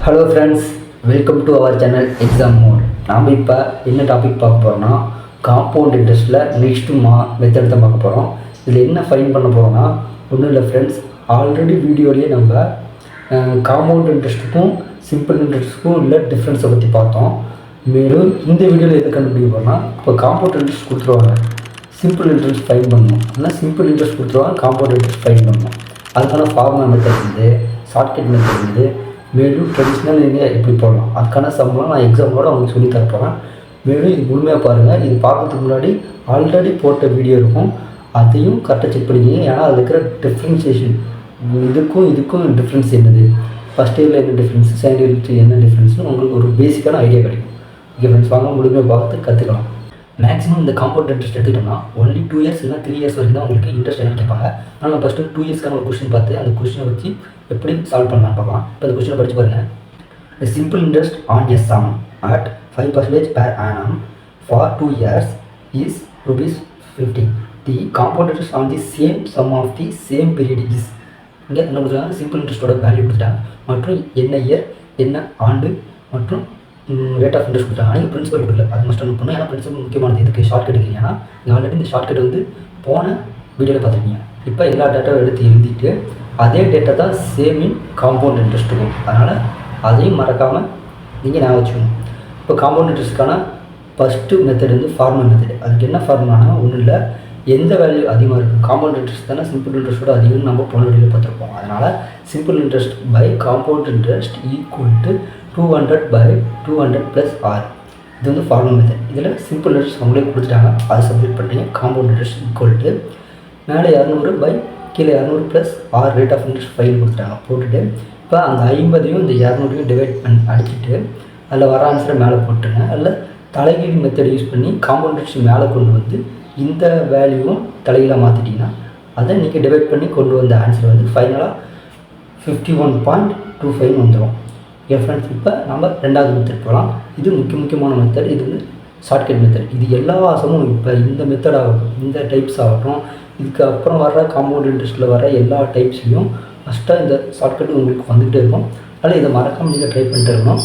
Hello friends, welcome to our channel exam mode. நாம் இப்போ என்ன டாபிக் பார்க்க போகிறோம்னா, காம்பவுண்ட் இன்ட்ரெஸ்ட்டில் நெக்ஸ்ட்டு மெத்தட் தான் பார்க்க போகிறோம். இதில் என்ன ஃபைன் பண்ண போகிறோம்னா, ஒன்றும் இல்லை ஃப்ரெண்ட்ஸ், ஆல்ரெடி வீடியோலேயே நம்ம காம்பவுண்ட் இன்ட்ரெஸ்ட்டுக்கும் சிம்பிள் இன்ட்ரெஸ்ட்டுக்கும் உள்ள டிஃப்ரென்ஸை பற்றி பார்த்தோம். மேலும் இந்த வீடியோவில் எது கண்டுபிடிக்க போகிறோம்னா, இப்போ காம்பவுண்ட் இன்ட்ரெஸ்ட் கொடுத்துருவாங்க, சிம்பிள் இன்ட்ரெஸ்ட் ஃபைன் பண்ணணும். இல்லைனா சிம்பிள் இன்ட்ரெஸ்ட் கொடுத்துருவாங்க, காம்பவுண்ட் இன்ட்ரெஸ்ட் ஃபைன் பண்ணணும். அதுக்கான ஃபார்முலா மெத்தட் வந்து ஷார்ட்கட் மெத்தட் வந்து மேலும் ட்ரெடிஷ்னல் நீங்கள் எப்படி போடலாம், அதுக்கான சம்பளம் நான் எக்ஸாமோடு அவங்களுக்கு சொல்லி தரப்போகிறேன். மேலும் இது முழுமையாக பாருங்கள். இது பார்க்கறதுக்கு முன்னாடி ஆல்ரெடி போட்ட வீடியோ இருக்கும், அதையும் கரெக்டாக செக் பண்ணிக்கிங்க. ஏன்னா அதில் இருக்கிற டிஃப்ரென்சியேஷன் இதுக்கும் டிஃப்ரென்ஸ் என்னது, ஃபஸ்ட் இயரில் என்ன டிஃப்ரென்ஸ், செகண்ட் இயருக்கு என்ன டிஃப்ரென்ஸ்னு உங்களுக்கு ஒரு பேசிக்கான ஐடியா கிடைக்கும். ஓகே ஃப்ரெண்ட்ஸ், வாங்க முழுமையாக பார்த்து கற்றுக்கலாம். மேக்ஸிமம் இந்த காம்பவுண்ட் இன்ட்ரெஸ்ட் எடுத்துக்கிட்டோம்னா ஒன்லி 2 இயர்ஸ் இல்லை 3 இயர்ஸ் வரைக்கும் தான் உங்களுக்கு இன்ட்ரெஸ்ட் என்ன கேட்பாங்க. ஆனால் நான் ஃபஸ்ட்டு 2 இயர்ஸ்க்கான ஒரு கொஸ்டின் பார்த்து அந்த கொஸ்டினை வச்சு எப்படி சால்வ் பண்ணலான்னு பார்க்கலாம். இப்போ அந்த கொஸ்டினை படித்து பாருங்கள். The simple interest on a sum at 5% per annum for 2 years is ₹50. The compound interest on the same sum of the same period is. இங்கே என்ன கொடுத்துருக்காங்க, சிம்பிள் இன்ட்ரெஸ்ட்டோட வேல்யூ கொடுத்துட்டாங்க, மற்றும் என்ன இயர், என்ன ஆண்டு, மற்றும் ரேட் ஆஃப் இன்ட்ரெஸ்ட் கொடுத்தாங்க. ஆனால் பிரின்சிபல் கொடுக்கல, அது மஸ்ட் நோட் பண்ணணும். ஏன்னா பிரின்சிபல் முக்கியமானது. இதுக்கு ஷார்ட் கட் ஏன்னா நீங்கள் ஆல்ரெடி இந்த ஷார்ட் கட் வந்து போன வீடியோவில் பார்த்துருக்கீங்க. இப்போ எல்லா டேட்டாவும் எடுத்து எழுதிட்டு அதே டேட்டா தான் சேம் இன் காம்பவுண்ட் இன்ட்ரெஸ்ட் இருக்கும். அதனால் அதையும் மறக்காமல் நீங்கள் ஞாபகம் வச்சுக்கணும். இப்போ காம்பவுண்ட் இன்ட்ரெஸ்ட்டுக்கான ஃபஸ்ட்டு மெத்தட் வந்து ஃபார்முலா மெத்தட். அதுக்கு என்ன ஃபார்முலானா, ஒன்றும் இல்லை, எந்த வேல்யூ அதிகமாக இருக்குது, காம்பவுண்ட் இன்ட்ரெஸ்ட் தானே சிம்பிள் இன்ட்ரெஸ்ட்டோட அதிகம்னு நம்ம போன வீடியோவில் பார்த்துருப்போம். அதனால் simple interest by compound interest equal to 200 by 200 plus R. இது வந்து ஃபார்முலா மெத்தட். இதில் சிம்பிள் இன்ட்ரெஸ்ட் அவங்களே கொடுத்துட்டாங்க, அதை சப்மிட் பண்ணுறீங்க. காம்பவுண்ட் இன்ட்ரெஸ்ட் ஈக்குவல் டு மேலே 200 by கீழே 200 plus R rate of interest fine கொடுத்துட்டாங்க. போட்டுட்டு இப்போ அந்த 50ஐயும் இந்த 200ஐயும் டிவைட் பண்ணி அடிச்சுட்டு அதில் வர ஆன்சரை மேலே போட்டுருங்க. அதில் தலைகீழ் மெத்தட் யூஸ் பண்ணி காம்பவுண்ட் இன்ட்ரெஸ்ட் மேலே கொண்டு வந்து இந்த வேல்யூவும் தலைகீழாக மாற்றிட்டிங்கன்னா அதை நீங்கள் டிவைட் பண்ணி கொண்டு வந்த ஆன்சர் வந்து ஃபைனலாக 51.25 வந்துடும். என் ஃப்ரெண்ட்ஸ், இப்போ நம்ம ரெண்டாவது மெத்தட் போகலாம். இது முக்கியமான மெத்தட். இது வந்து ஷார்ட்கட் மெத்தட். இது எல்லா சமும் இப்போ இந்த மெத்தட் ஆகட்டும், இந்த டைப்ஸ் ஆகட்டும், இதுக்கு அப்புறம் வர்ற காம்பவுண்ட் இன்ட்ரெஸ்ட்டில் வர எல்லா டைப்ஸ்லையும் ஃபஸ்ட்டாக இந்த ஷார்ட்கட் உங்களுக்கு வந்துகிட்டே இருக்கும். அதனால் இதை மறக்காமல் நீங்கள் ட்ரை பண்ணிட்டு இருக்கணும்.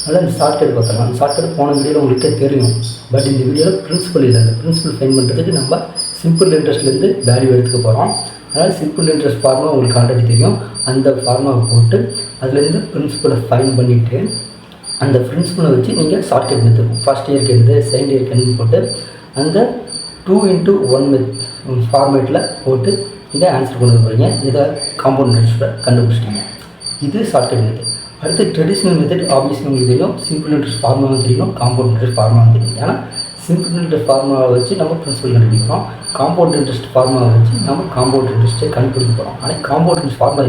அதனால் இந்த ஷார்ட்கட் பார்த்துக்கலாம். அந்த ஷார்ட்கட் போன வீடியோவில் உங்களுக்கே தெரியும். பட் இந்த வீடியோவில் பிரின்சிபல் இல்லை. அந்த பிரின்சிபல் ஃபைன் பண்ணுறதுக்கு நம்ம சிம்பிள் இன்ட்ரெஸ்ட்லேருந்து வேல்யூ எடுத்துக்க போகிறோம். அதனால் சிம்பிள் இன்ட்ரெஸ்ட் ஃபார்முலா உங்களுக்கு ஆல்ரெடி தெரியும். அந்த ஃபார்முலாவை போட்டு அதுலேருந்து பிரின்சிபலை ஃபைன் பண்ணிவிட்டு அந்த பிரின்சிபலை வச்சு நீங்கள் ஷார்ட்கட் மெத்தட் ஃபஸ்ட் இயருக்கு எடுத்து செகண்ட் இயருக்கு எடுத்து போட்டு அந்த 2x1 ஃபார்மேட்டில் போட்டு இதை ஆன்சர் கொண்டு போகிறீங்க. இதை காம்பவுண்ட் இன்ட்ரெஸ்ட்டை கண்டுபிடிச்சிட்டீங்க. இது ஷார்ட்கட் மெத்தட். அடுத்து ட்ரெடிஷ்னல் மெத்தட் ஆப்வியஸ்லி உங்களுக்கு தெரியும். சிம்பிள் இன்ட்ரெஸ்ட் ஃபார்முலா தெரியும், காம்பவுண்ட் இன்ட்ரெஸ்ட் ஃபார்முலா தெரியும். ஏன்னா சிம்பிள் இன்ட்ரெஸ்ட் ஃபார்முலாவை வச்சு நம்ம பிரின்சிபல் கண்டுபிடிக்கிறோம். காம்பவுண்ட் இன்ட்ரெஸ்ட் ஃபார்முலாவை வச்சு நம்ம காம்பவுண்ட் இன்ட்ரெஸ்ட்டை கண்டுபிடிக்க போகிறோம். ஆனால் காம்பவுண்ட் இன்ட்ரெஸ்ட் ஃபார்முலா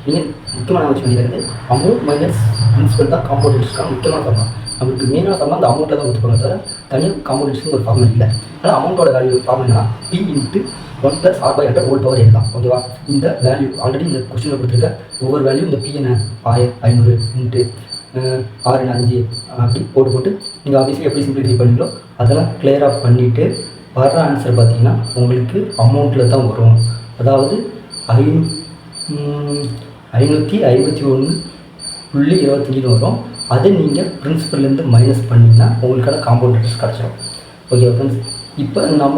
நீங்கள் முக்கியமான வச்சு வேண்டியது அமௌண்ட் மைனஸ் பிரின்சிபல் தான் காம்பவுண்ட் இன்ட்ரெஸ்ட்டாக முக்கியமான ஃபார்முலா. நம்மளுக்கு மெயினான ஃபார்முலா அந்த அமௌண்ட்டை தான் கொடுத்துருப்பாங்க, தவிர தனியாக காம்பவுண்ட் இன்ட்ரெஸ்ட் ஒரு ஃபார்முலா இல்லை. ஆனால் அமௌண்ட்டோட value formula P × 1 + R/100 whole power n தான். ஓகேவா? இந்த வேல்யூ ஆல்ரெடி இந்த கொஸ்டினில் கொடுத்துருக்க ஒவ்வொரு வேல்யூ இந்த P என்ன 1000 500 × 6 5 அப்படி போட்டு நீங்கள் ஆஃபீஸில் எப்படி சிம்பிளிஃபை பண்ணீங்களோ அதெல்லாம் கிளியராக பண்ணிவிட்டு வர்ற ஆன்சர் பார்த்தீங்கன்னா உங்களுக்கு அமௌண்ட்டில் தான் வரும். அதாவது 551.25 வரும். அதை நீங்கள் பிரின்சிபல்லேருந்து மைனஸ் பண்ணிங்கன்னா உங்களுக்கான காம்பவுண்ட் இன்ட்ரெஸ்ட் கிடச்சிடும். ஓகே ஃப்ரெண்ட்ஸ், இப்போ நம்ம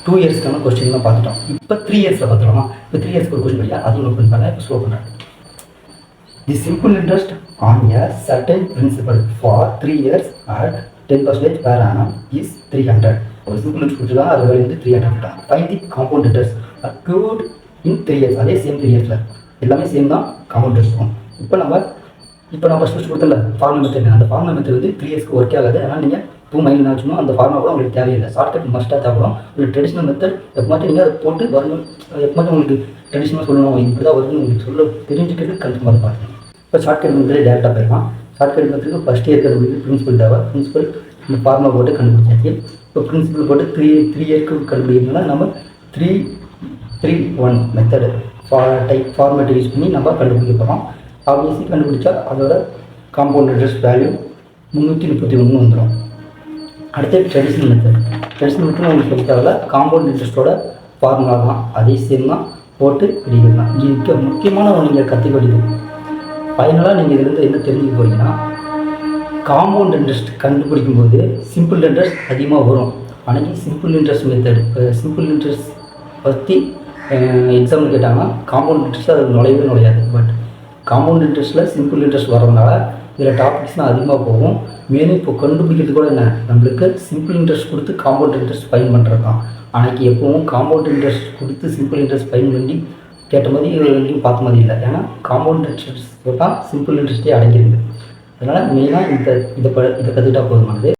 2 இயர்ஸ்க்கான கொஸ்டின்லாம் பார்த்துட்டோம். இப்போ 3 இயர்ஸில் பார்த்துக்கலாமா? இப்போ 3 இயர்ஸ்க்கு ஒரு கொஸ்டின் படியா, அதையும் நோட் பண்ணிப்பாங்க. இப்போ ஸ்லோ பண்ணுறேன். The simple interest on a certain principal for 3 years at 10% per annum is 300. ஒரு சிம்பிள் இன்ட்ரெஸ்ட் கொடுத்துருக்காங்க, அது வேலை வந்து 300 கொடுத்தாங்க. ஃபைண்ட் தி காம்பவுண்ட் இன்ட்ரெஸ்ட் அக்யூர்ட் இன் 3 இயர்ஸ். அதே சேம் 3 இயர்ஸில் எல்லாமே சேம் தான் காம்பவுண்ட் இன்ட்ரெஸ்ட் இருக்கும். இப்போ நான் ஃபஸ்ட் கொடுத்தல ஃபார்முலா மெத்தட், அந்த ஃபார்முலா மெத்தட் வந்து 3 இயர்ஸ்க்கு ஒர்க் ஆகாது. அதனால் நீங்கள் 2 மைண்ட் ஆச்சுன்னா அந்த ஃபார்முலா கூட உங்களுக்கு தேவையில்லை. ஷார்ட்கட் மஸ்ட்டாக தேவைப்படும். ஒரு ட்ரெடிஷ்னல் மெத்தட் எப்போ நீங்கள் அதை போட்டு வரணும். எப்போ உங்களுக்கு ட்ரெடிஷ்னலாக சொல்லணும், இப்படி தான் வருதுன்னு உங்களுக்கு சொல்ல தெரிஞ்சுக்கிறது கன்ஃபார்மாக பார்க்கணும். இப்போ ஷார்ட்கட் மெத்தட் டேரெக்டாக போயிடலாம். ஷார்ட்கட் மெத்தடுக்கு ஃபஸ்ட் இயர் கண்டுபிடிக்க பிரின்சிபல் தேவை. பிரின்சிபல் இந்த ஃபார்முலா போட்டு கண்டுபிடிச்சாச்சு. இப்போ பிரின்சிபல் போட்டு 3 இயர்க்கு கண்டுபிடிக்கிறதுனால நம்ம 3-3-1 மெத்தடு ஃபார்மேட்டை யூஸ் பண்ணி நம்ம கண்டுபிடிக்க போகிறோம். ஆப்வியஸ்லி கண்டுபிடிச்சா அதோட காம்பவுண்ட் இன்ட்ரெஸ்ட் வேல்யூ 331 வந்துடும். அடுத்து ட்ரெடிஷ்னல் மெத்தட். ட்ரெடிஷ்னல் மெத்தட் உங்களுக்கு சொல்லி தேவையில்ல, காம்பவுண்ட் இன்ட்ரெஸ்ட்டோட ஃபார்முலா தான், அதே சேம் தான் போட்டு பிடிக்கலாம். இதுக்கு முக்கியமான நீங்கள் கற்றுக்க வேண்டியது ஃபைனலாக நீங்கள் இதுலேருந்து என்ன தெரிஞ்சுக்க போகிறீங்கன்னா, காம்பவுண்ட் இன்ட்ரெஸ்ட் கண்டுபிடிக்கும் போது சிம்பிள் இன்ட்ரெஸ்ட் அதிகமாக வரும். அன்றைக்கி simple interest method, simple interest பற்றி எக்ஸாம்பிள் கேட்டாங்கன்னா காம்பவுண்ட் இன்ட்ரெஸ்ட் அது நுழையாது. பட் காம்பவுண்ட் இன்ட்ரெஸ்ட்டில் சிம்பிள் இன்ட்ரெஸ்ட் வரதுனால இதில் டாபிக்ஸ்லாம் அதிகமாக போகும். மேலும் இப்போ கண்டுபிடிக்கிறது கூட என்ன, நம்மளுக்கு சிம்பிள் இன்ட்ரெஸ்ட் கொடுத்து காம்பவுண்ட் இன்ட்ரெஸ்ட் ஃபைன் பண்ணுறது தான். அன்றைக்கி எப்பவும் காம்பவுண்ட் இன்ட்ரெஸ்ட் கொடுத்து சிம்பிள் இன்ட்ரெஸ்ட் ஃபைன் பண்ணி கேட்ட மாதிரி எங்கேயும் பார்த்த மாதிரி இல்லை. ஏன்னா காம்பவுண்ட் இன்ட்ரெஸ்ட் தான் சிம்பிள் இன்ட்ரெஸ்ட்டே அடங்கியிருக்கு. அதனால் மெயினாக இதை கற்றுக்கிட்டா போதுமானது.